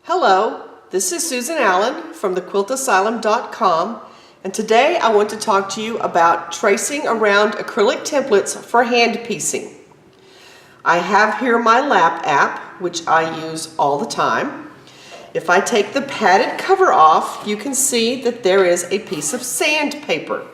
Hello, this is Susan Allen from the quiltasylum.com, and today I want to talk to you about tracing around acrylic templates for hand piecing. I have here my lap app, which I use all the time. If I take the padded cover off, you can see that there is a piece of sandpaper.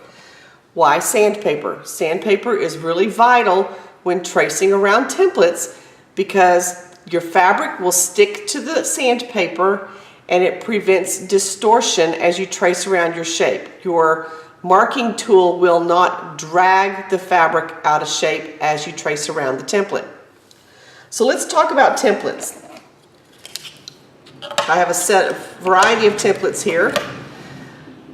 Why sandpaper? Sandpaper is really vital when tracing around templates because your fabric will stick to the sandpaper and it prevents distortion as you trace around your shape. Your marking tool will not drag the fabric out of shape as you trace around the template. So let's talk about templates. I have a variety of templates here.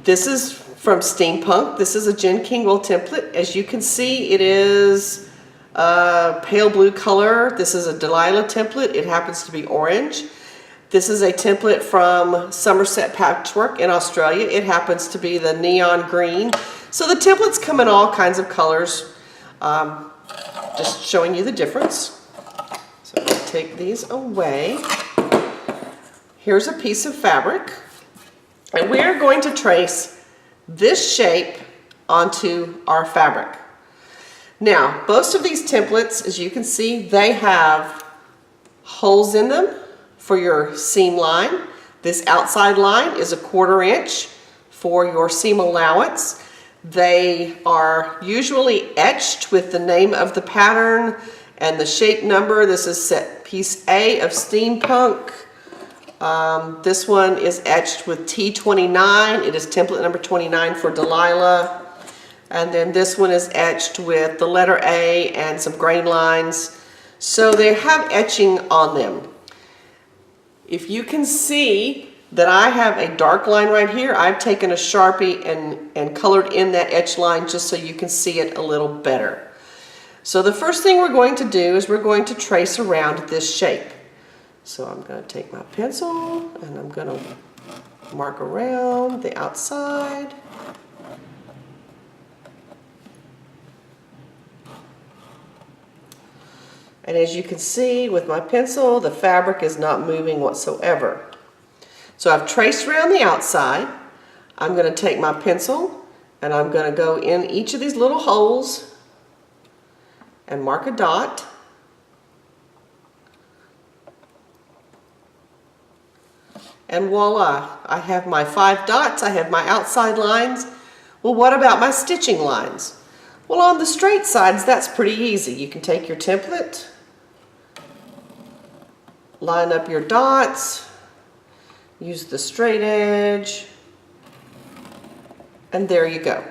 This is from Steampunk. This is a Jen Kingwell template. As you can see, it is pale blue color. This is a Delilah template. It happens to be orange. This is a template from Somerset Patchwork in Australia. It happens to be the neon green. So the templates come in all kinds of colors. Just showing you the difference. So I'm going to take these away. Here's a piece of fabric. And we are going to trace this shape onto our fabric. Now, most of these templates, as you can see, they have holes in them for your seam line. This outside line is 1/4 inch for your seam allowance. They are usually etched with the name of the pattern and the shape number. This is set piece A of Steampunk. This one is etched with T29. It is template number 29 for Delilah. And then this one is etched with the letter A and some grain lines. So they have etching on them. If you can see that I have a dark line right here, I've taken a Sharpie and colored in that etch line just so you can see it a little better. So the first thing we're going to do is we're going to trace around this shape. So I'm going to take my pencil and I'm going to mark around the outside. And as you can see with my pencil, the fabric is not moving whatsoever. So I've traced around the outside. I'm going to take my pencil and I'm going to go in each of these little holes and mark a dot. And voila, I have my 5 dots, I have my outside lines. Well, what about my stitching lines? Well, on the straight sides, that's pretty easy. You can take your template, line up your dots, use the straight edge, and there you go.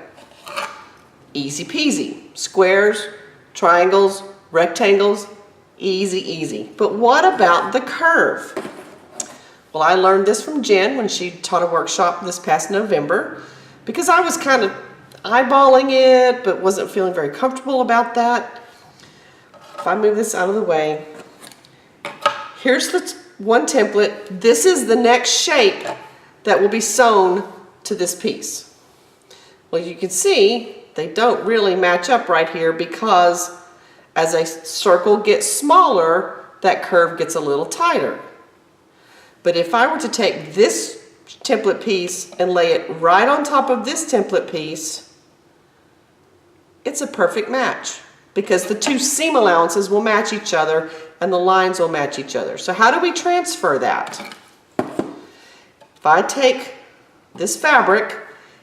Easy peasy. Squares, triangles, rectangles, easy, easy. But what about the curve? Well, I learned this from Jen when she taught a workshop this past November because I was kind of eyeballing it but wasn't feeling very comfortable about that. If I move this out of the way, here's the one template. This is the next shape that will be sewn to this piece. Well, you can see they don't really match up right here because as a circle gets smaller, that curve gets a little tighter. But if I were to take this template piece and lay it right on top of this template piece, it's a perfect match because the two seam allowances will match each other and the lines will match each other. So how do we transfer that? If I take this fabric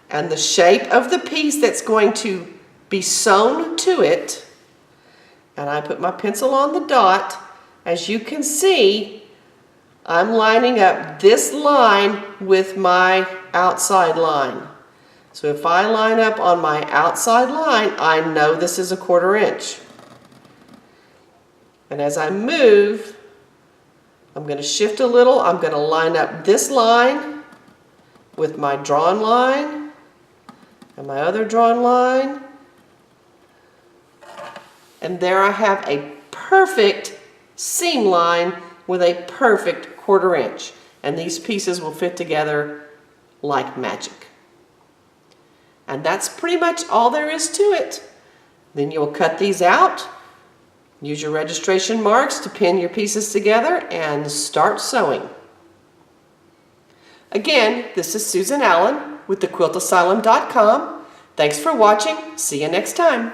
and the shape of the piece that's going to be sewn to it, and I put my pencil on the dot, as you can see, I'm lining up this line with my outside line. So if I line up on my outside line, I know this is 1/4 inch. And as I move, I'm going to shift a little. I'm going to line up this line with my drawn line and my other drawn line. And there I have a perfect seam line with a perfect 1/4 inch. And these pieces will fit together like magic. And that's pretty much all there is to it. Then you'll cut these out, use your registration marks to pin your pieces together, and start sewing. Again, this is Susan Allen with thequiltasylum.com. Thanks for watching. See you next time.